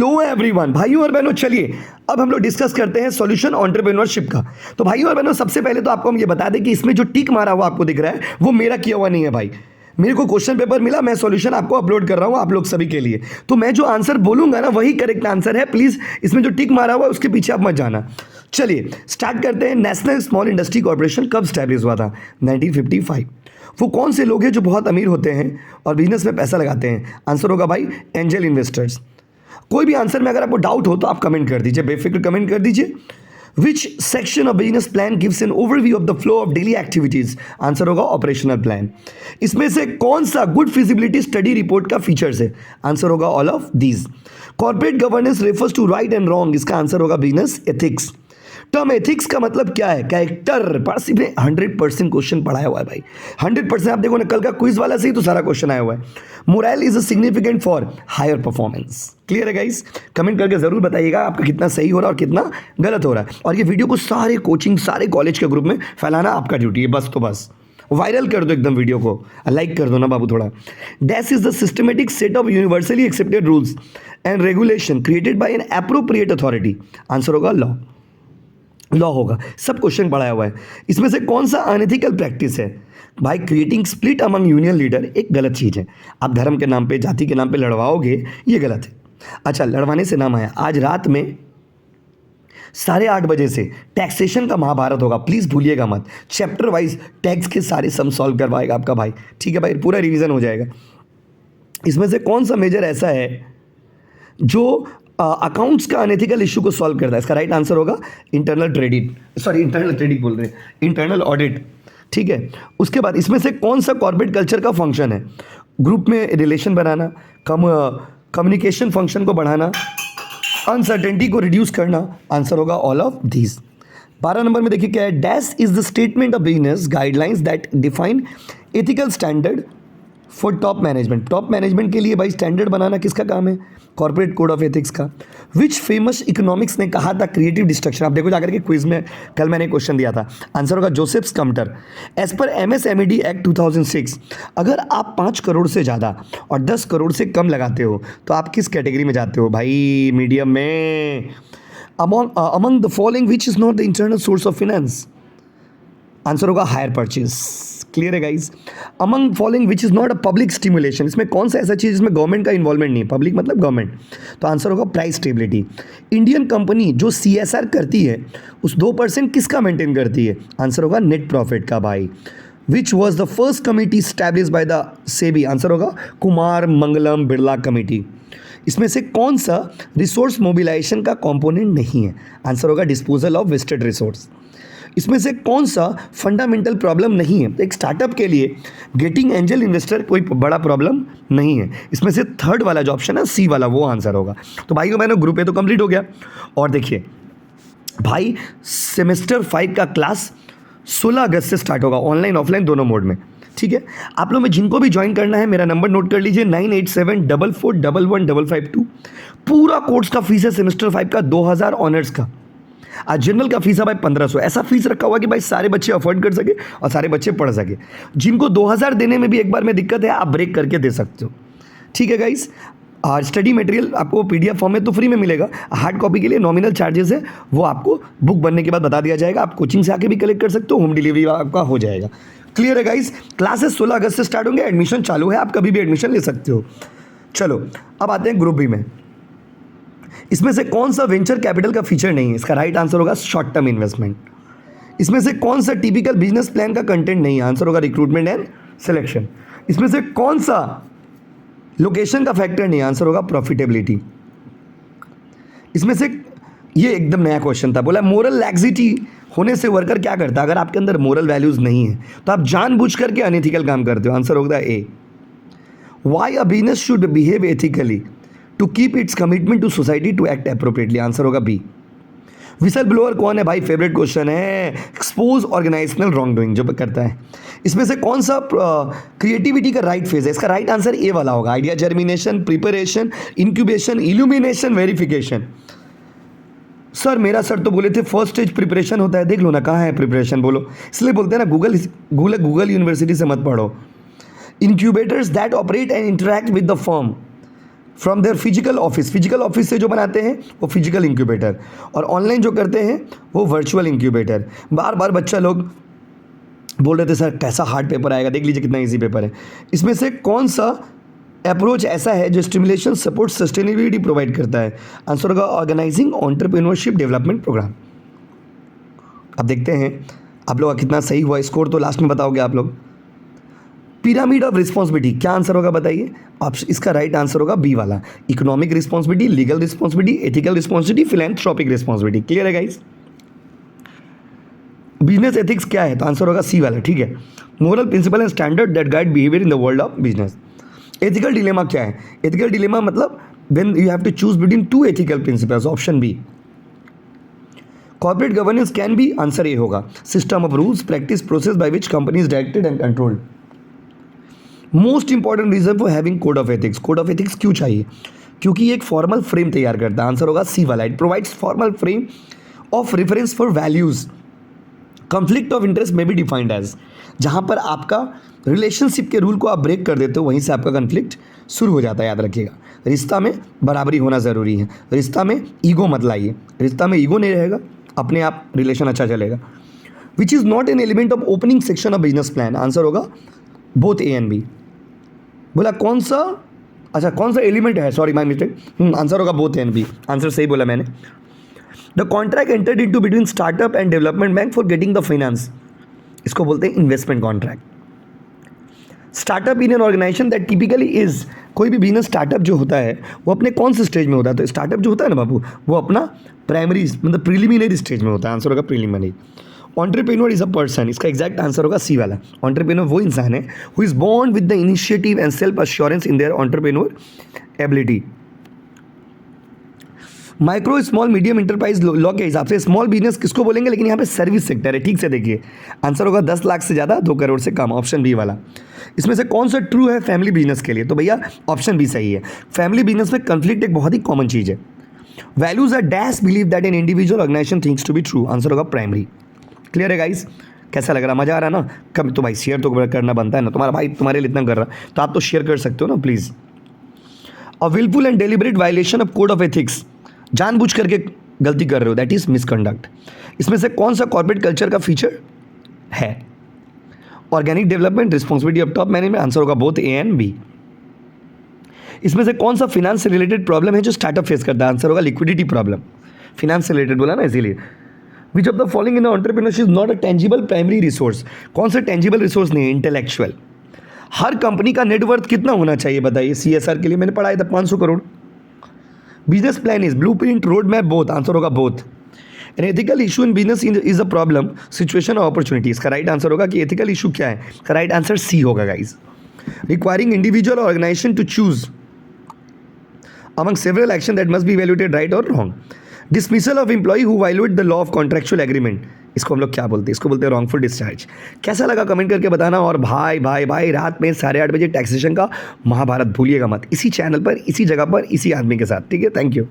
Hello everyone, भाइयों और बहनों, चलिए अब हम लोग डिस्कस करते हैं सॉल्यूशन एंटरप्रेन्योरशिप का। तो भाइयों और बहनों, सबसे पहले तो आपको हम ये बता दें कि इसमें जो टिक मारा हुआ आपको दिख रहा है वो मेरा किया हुआ नहीं है भाई। मेरे को क्वेश्चन पेपर मिला, मैं सॉल्यूशन आपको अपलोड कर रहा हूँ आप लोग सभी के लिए। तो मैं जो आंसर बोलूंगा ना वही करेक्ट आंसर है। प्लीज इसमें जो टिक मारा हुआ है उसके पीछे आप मत जाना। चलिए स्टार्ट करते हैं। नेशनल स्मॉल इंडस्ट्री कॉर्पोरेशन कब स्टैब्लिश हुआ था? 1955। वो कौन से लोग हैं जो बहुत अमीर होते हैं और बिजनेस में पैसा लगाते हैं? आंसर होगा भाई एंजल इन्वेस्टर्स। कोई भी आंसर में अगर आपको डाउट हो तो आप कमेंट कर दीजिए, बेफिक्र कमेंट कर दीजिए। Which section of business plan gives an overview of the flow of daily activities? Answer होगा ऑपरेशनल प्लान। इसमें से कौन सा गुड फिजिबिलिटी स्टडी रिपोर्ट का फीचर्स है? आंसर होगा all of these. Corporate governance refers to right and wrong, इसका answer होगा बिजनेस एथिक्स। टर्म एथिक्स का मतलब क्या है? कैरेक्टर। पारसी ने 100% क्वेश्चन पढ़ाया हुआ है भाई, 100%। आप देखो ना, कल का क्विज वाला से ही तो सारा क्वेश्चन आया हुआ है। Moral is a significant for higher performance. Clear है गाइस? कमेंट करके जरूर बताइएगा आपका कितना सही हो रहा है और कितना गलत हो रहा है। और ये वीडियो को सारे कोचिंग, सारे कॉलेज के ग्रुप में फैलाना आपका ड्यूटी है। बस तो बस वायरल कर दो एकदम वीडियो को, लाइक कर दो ना बाबू थोड़ा। Dash is the systematic set of universally accepted rules and regulation created by N appropriate authority? Answer होगा लॉ होगा। सब क्वेश्चन पढ़ाया हुआ है। इसमें से कौन सा अनएथिकल प्रैक्टिस है? भाई creating split among union leader एक गलत चीज़ है। आप धर्म के नाम पे, जाति के नाम पे लड़वाओगे, ये गलत है। अच्छा, लड़वाने से नाम आया, आज रात में 8:30 बजे से टैक्सेशन का महाभारत होगा, प्लीज़ भूलिएगा मत। चैप्टर वाइज टैक्स के सारे सम सॉल्व करवाएगा आपका भाई, ठीक है भाई, पूरा रिविजन हो जाएगा। इसमें से कौन सा मेजर ऐसा है जो अकाउंट्स का अनएथिकल इशू को सॉल्व करता है? इसका राइट आंसर होगा इंटरनल ऑडिट। ठीक है। उसके बाद इसमें से कौन सा कॉर्पोरेट कल्चर का फंक्शन है? ग्रुप में रिलेशन बनाना, कम्युनिकेशन फंक्शन को बढ़ाना, अनसर्टेनिटी को रिड्यूस करना? आंसर होगा ऑल ऑफ दीज। 12 नंबर में देखिए क्या है। Dash is the statement of business guidelines that define ethical standard for top management. Top management के लिए भाई स्टैंडर्ड बनाना किसका काम है? कॉर्पोरेट कोड ऑफ एथिक्स का। विच फेमस इकोनॉमिक्स ने कहा था क्रिएटिव डिस्ट्रक्शन? आप देखो जाकर के क्विज में कल मैंने क्वेश्चन दिया था, आंसर होगा Joseph Schumpeter. As per MSMED act 2006, अगर आप 5 करोड़ से ज़्यादा और 10 करोड़ से कम लगाते हो तो आप किस कैटेगरी में जाते हो भाई? मीडियम में। Among the following which is not the internal source of finance? Answer होगा हायर परचेज। क्लियर है guys? Among following which is not a public stimulation, इसमें कौन सा ऐसा चीज जिसमें गवर्नमेंट का इन्वॉल्वमेंट नहीं है? पब्लिक मतलब गवर्नमेंट, तो आंसर होगा प्राइस स्टेबिलिटी। इंडियन कंपनी जो CSR करती है उस 2% किसका मेंटेन करती है? आंसर होगा नेट प्रॉफिट का भाई। Which was the first committee establish by the SEBI? Answer होगा कुमार मंगलम बिरला कमेटी। इसमें से कौन सा रिसोर्स मोबिलाइजेशन का कंपोनेंट नहीं है? आंसर होगा डिस्पोजल ऑफ वेस्टेड रिसोर्स। इसमें से कौन सा फंडामेंटल प्रॉब्लम नहीं है? एक स्टार्टअप के लिए गेटिंग एंजल इन्वेस्टर कोई बड़ा प्रॉब्लम नहीं है। इसमें से थर्ड वाला जो ऑप्शन है C वाला, वो आंसर होगा। तो भाई मैंने ग्रुप ए तो कंप्लीट हो गया। और देखिए भाई सेमेस्टर 5 का क्लास 16 अगस्त से स्टार्ट होगा, ऑनलाइन ऑफलाइन दोनों मोड में। ठीक है, आप लोग में जिनको भी ज्वाइन करना है मेरा नंबर नोट कर लीजिए, 9874411552। पूरा कोर्स का फीस है सेमेस्टर 5 का 2000 ऑनर्स का। आज जनरल का फीस है भाई 1500। ऐसा फीस रखा हुआ कि भाई सारे बच्चे अफोर्ड कर सके और सारे बच्चे पढ़ सके। जिनको 2000 देने में भी एक बार में दिक्कत है, आप ब्रेक करके दे सकते हो। ठीक है गाइस? और स्टडी मटेरियल आपको PDF फॉर्म में तो फ्री में मिलेगा। हार्ड कॉपी के लिए नॉमिनल चार्जेस है, वो आपको बुक बनने के बाद बता दिया जाएगा। आप कोचिंग से आके भी कलेक्ट कर सकते हो, होम डिलीवरी आपका हो जाएगा। क्लियर है गाइस? क्लासेस 16 अगस्त से स्टार्ट होंगे, एडमिशन चालू है, आप कभी भी एडमिशन ले सकते हो। चलो अब आते हैं ग्रुप बी में। इसमें से कौन सा वेंचर कैपिटल का फीचर नहीं है? इसका राइट आंसर होगा शॉर्ट टर्म इन्वेस्टमेंट। इसमें से कौन सा टिपिकल बिजनेस प्लान का कंटेंट नहीं है? आंसर होगा रिक्रूटमेंट एंड सिलेक्शन। इसमें से कौन सा लोकेशन का फैक्टर नहीं है? आंसर होगा प्रॉफिटेबिलिटी। इसमें से ये एकदम नया क्वेश्चन था, बोला मोरल लैक्सिटी होने से वर्कर क्या करता है? अगर आपके अंदर मोरल वैल्यूज नहीं है तो आप जानबूझ करके अनएथिकल काम करते हो। आंसर होगा A। Why a business should behave ethically? To keep its commitment to society to act appropriately. Answer होगा B। विसल ब्लोअर कौन है भाई? फेवरेट क्वेश्चन है। एक्सपोज ऑर्गेनाइजेशनल रॉन्ग डूइंग जो करता है। इसमें से कौन सा क्रिएटिविटी का राइट फेज है? इसका राइट आंसर A वाला होगा। Idea germination, preparation, incubation, illumination, verification. Sir मेरा सर तो बोले थे फर्स्ट स्टेज प्रिपरेशन होता है, देख लो ना कहाँ है प्रिपरेशन, बोलो। इसलिए बोलते हैं ना गूगल यूनिवर्सिटी से मत पढ़ो। Incubators that operate and interact with the firm from their physical office से जो बनाते हैं वो फिजिकल इंक्यूबेटर, और ऑनलाइन जो करते हैं वो वर्चुअल इंक्यूबेटर। बार बार बच्चा लोग बोल रहे थे सर कैसा हार्ड पेपर आएगा, देख लीजिए कितना इजी पेपर है। इसमें से कौन सा अप्रोच ऐसा है जो स्टिमुलेशन सपोर्ट सस्टेनेबिलिटी प्रोवाइड करता है? आंसर होगा ऑर्गेनाइजिंग एंटरप्रेन्योरशिप डेवलपमेंट प्रोग्राम। अब देखते हैं आप लोग का कितना सही हुआ, स्कोर तो लास्ट में बताओगे आप लोग। पिरामिड ऑफ रिस्पॉन्सिबिलिटी, क्या आंसर होगा बताइए? आप इसका राइट आंसर होगा बी वाला, economic responsibility, legal responsibility, ethical responsibility, philanthropic responsibility. Clear है गाइस? बिजनेस एथिक्स क्या है? तो आंसर होगा सी वाला, ठीक है। Moral principle and standard that guide behaviour in the world of business. Ethical dilemma क्या है? एथिकल डिलेमा मतलब when you have to choose between two ethical principles, option B. Corporate governance can be, answer A होगा, system of rules, practice, process by which company is directed and controlled. Most important reason for having code of ethics, code of ethics क्यों चाहिए? क्योंकि ये एक formal frame तैयार करता है, answer होगा सी वाला, it provides formal frame of reference for values. Conflict of interest में भी डिफाइंड एज, जहाँ पर आपका रिलेशनशिप के रूल को आप ब्रेक कर देते हो वहीं से आपका कॉन्फ्लिक्ट शुरू हो जाता है, याद रखिएगा। रिश्ता में बराबरी होना ज़रूरी है, रिश्ता में ईगो मत लाइए, रिश्ता में ईगो नहीं रहेगा अपने आप रिलेशन अच्छा चलेगा। Which is not an element of opening section of business plan, answer होगा बोथ ए एंड बी। बोला कौन सा, अच्छा कौन सा एलिमेंट है, सॉरी माय मिस्टेक, आंसर होगा both A and B, answer सही बोला मैंने। The contract entered into between startup and development bank for getting the finance, इसको बोलते हैं investment contract. Startup in an organisation that typically is, कोई भी business startup जो होता है वो अपने कौन से स्टेज में होता है? तो स्टार्टअप जो होता है ना बाबू, वो अपना प्राइमरी मतलब प्रीलिमिनरी स्टेज में होता है, आंसर होगा preliminary. Entrepreneur is a person, इसका एग्जैक्ट आंसर होगा सी वाला। एंटरप्रेन्योर वो इंसान है who is born with the initiative and self assurance in their entrepreneur ability. Micro small medium enterprise law के हिसाब से स्मॉल बिजनेस किसको बोलेंगे, लेकिन यहाँ पे सर्विस सेक्टर है, ठीक से देखिए। आंसर होगा 10 लाख से ज़्यादा 2 करोड़ से कम, ऑप्शन बी वाला। इसमें से कौन सा ट्रू है फैमिली बिजनेस के लिए? तो भैया ऑप्शन बी सही है। फैमिली बिजनेस में कन्फ्लिक्ट एक बहुत ही कॉमन चीज़ है। Values are dash believe that an individual organisation things to be true, answer होगा प्राइमरी। क्लियर है गाइस? कैसा लग रहा, मजा आ रहा ना? कब तो भाई शेयर तो करना बनता है ना, तुम्हारा भाई तुम्हारे लिए इतना कर रहा, तो आप तो शेयर कर सकते हो ना please. A wilful and deliberate violation of code of ethics, जानबूझ करके गलती कर रहे हो, दैट इज मिसकंडक्ट। इसमें से कौन सा कॉर्पोरेट कल्चर का फीचर है? Organic development, responsibility of top management, answer होगा बोथ ए एंड बी। इसमें से कौन सा फिनांस से रिलेटेड प्रॉब्लम है जो स्टार्टअप फेस करता है? आंसर होगा लिक्विडिटी प्रॉब्लम, फिनांस से रिलेटेड बोला ना इसीलिए। Which of the following in the entrepreneurship is not a tangible primary resource, कौन सा टेंजिबल रिसोर्स नहीं है? इंटेलेक्चुअल। हर कंपनी का नेटवर्थ कितना होना चाहिए बताइए? CSR के लिए मैंने पढ़ाया था 500 crore. Business plan is blueprint, road map, both, answer होगा both. An ethical issue in business is a problem, situation और अपॉर्चुनिटी, इसका राइट आंसर होगा कि एथिकल इशू क्या है, इसका राइट आंसर सी होगा guys. Requiring individual organisation to choose among several action that must be evaluated right or wrong. Dismissal of employee who violate the law of contractual agreement, इसको हम लोग क्या बोलते हैं? इसको बोलते हैं wrongful discharge। कैसा लगा कमेंट करके बताना। और भाई भाई भाई रात में 8:30 बजे टैक्सेशन का महाभारत भूलिएगा मत, इसी चैनल पर, इसी जगह पर, इसी आदमी के साथ, ठीक है? Thank you.